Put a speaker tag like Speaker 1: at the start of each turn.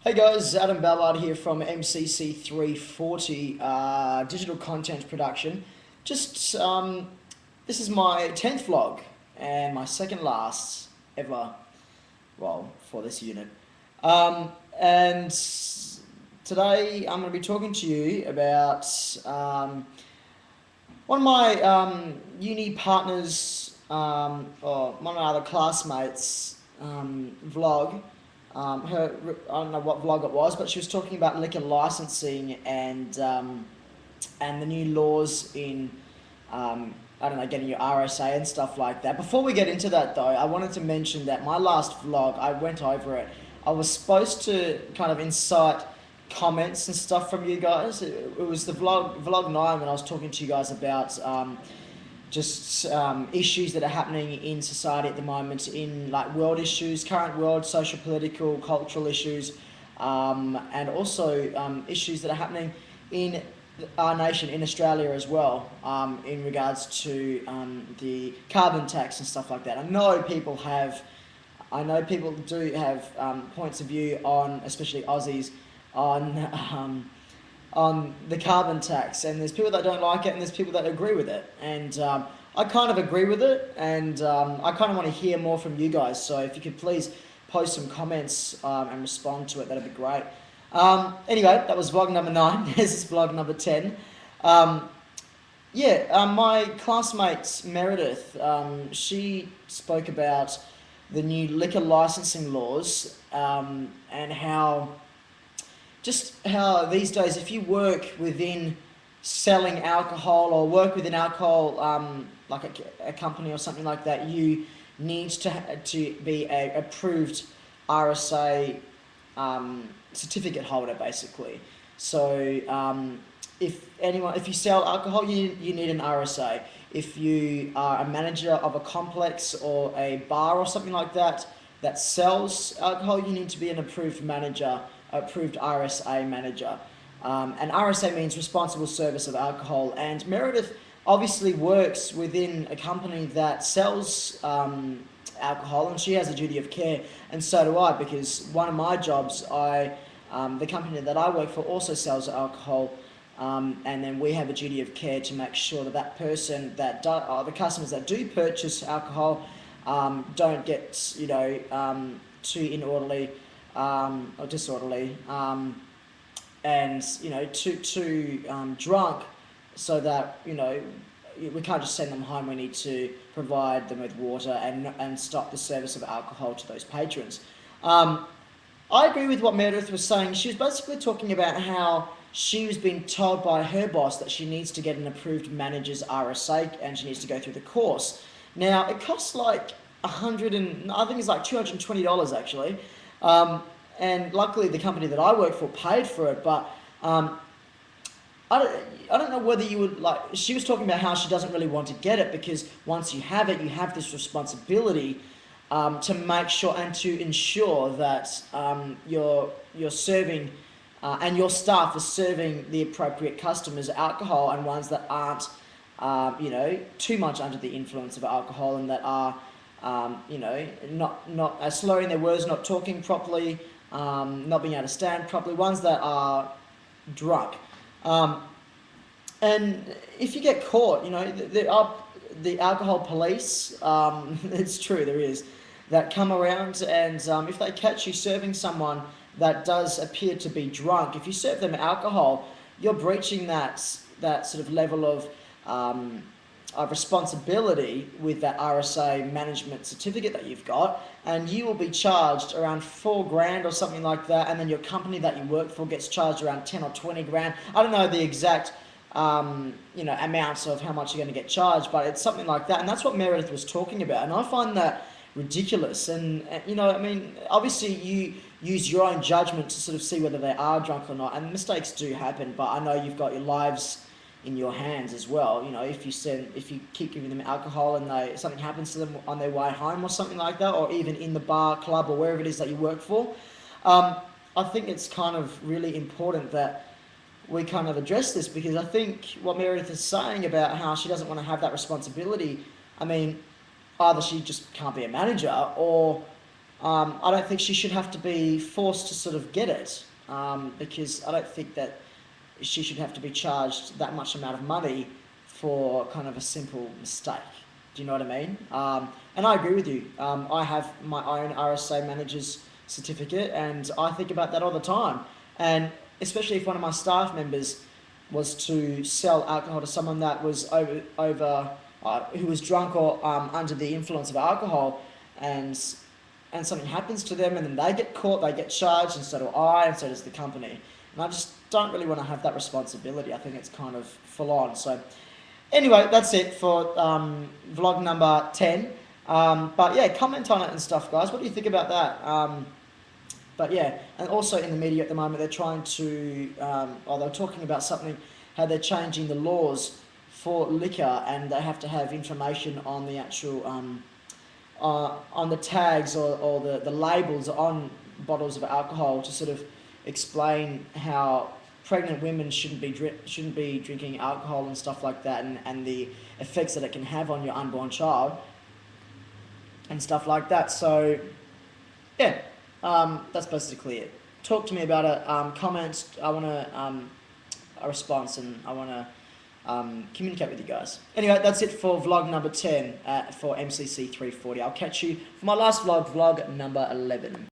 Speaker 1: Hey guys, Adam Ballard here from MCC340 Digital Content Production. Just this is my 10th vlog and my second last ever, well, for this unit. And today I'm going to be talking to you about one of my uni partners or one of my other classmates vlog. I don't know what vlog it was, but she was talking about liquor licensing and the new laws in I don't know, getting your RSA and stuff like that. Before we get into that though, I wanted to mention that my last vlog, I went over it. I was supposed to kind of incite comments and stuff from you guys. It was the vlog 9 when I was talking to you guys about issues that are happening in society at the moment, in like world issues, current world, social, political, cultural issues, and also issues that are happening in our nation, in Australia as well, in regards to the carbon tax and stuff like that. I know people do have points of view on, especially Aussies, on the carbon tax, and there's people that don't like it and there's people that agree with it, and I kind of agree with it, and I kind of want to hear more from you guys, so if you could please post some comments and respond to it, that'd be great. Anyway, that was vlog number 9. This is vlog number 10. My classmate Meredith, she spoke about the new liquor licensing laws, and how these days, if you work within selling alcohol or work within alcohol, like a company or something like that, you need to be a approved RSA certificate holder, basically. So if you sell alcohol, you need an RSA. If you are a manager of a complex or a bar or something like that that sells alcohol, you need to be an approved manager, approved RSA manager. And RSA means responsible service of alcohol, and Meredith obviously works within a company that sells alcohol, and she has a duty of care, and so do I, because one of my jobs, the company that I work for also sells alcohol, and then we have a duty of care to make sure that person, the customers that do purchase alcohol, don't get too inorderly or disorderly, and too drunk, so that we can't just send them home. We need to provide them with water and stop the service of alcohol to those patrons. I agree with what Meredith was saying. She was basically talking about how she was being told by her boss that she needs to get an approved manager's RSA and she needs to go through the course. Now, it costs like I think it's like $220 actually. And luckily the company that I work for paid for it, but I don't know whether you would like. She was talking about how she doesn't really want to get it because once you have it, you have this responsibility to make sure and to ensure that you're serving and your staff is serving the appropriate customers alcohol, and ones that aren't too much under the influence of alcohol, and that are not slurring their words, not talking properly, not being able to stand properly, ones that are drunk. And if you get caught, there are the alcohol police, it's true, there is, that come around, and if they catch you serving someone that does appear to be drunk, if you serve them alcohol, you're breaching that sort of level of responsibility with that RSA management certificate that you've got, and you will be charged around $4,000 or something like that, and then your company that you work for gets charged around 10 or 20 grand. I don't know the exact amounts of how much you're going to get charged, but it's something like that, and that's what Meredith was talking about, and I find that ridiculous. And obviously you use your own judgment to sort of see whether they are drunk or not, and mistakes do happen, but I know you've got your lives in your hands as well. If you keep giving them alcohol and something happens to them on their way home or something like that, or even in the bar, club, or wherever it is that you work for, I think it's kind of really important that we kind of address this, because I think what Meredith is saying about how she doesn't want to have that responsibility, I mean, either she just can't be a manager, or I don't think she should have to be forced to sort of get it, because I don't think that she should have to be charged that much amount of money for kind of a simple mistake. Do you know what I mean? And I agree with you. I have my own RSA manager's certificate, and I think about that all the time. And especially if one of my staff members was to sell alcohol to someone that was who was drunk or under the influence of alcohol, and something happens to them, and then they get caught, they get charged, and so do I, and so does the company. And I just don't really want to have that responsibility. I think it's kind of full on. So anyway, that's it for vlog number 10. But yeah, comment on it and stuff, guys. What do you think about that? But yeah, and also in the media at the moment, they're trying to, they're talking about something, how they're changing the laws for liquor, and they have to have information on the actual, on the tags or the labels on bottles of alcohol to sort of explain how pregnant women shouldn't be drinking alcohol and stuff like that, and the effects that it can have on your unborn child and stuff like that. So yeah, that's basically it. Talk to me about it. Comments. I want a response, and I want to communicate with you guys. Anyway, that's it for vlog number 10 for MCC340. I'll catch you for my last vlog, vlog number 11.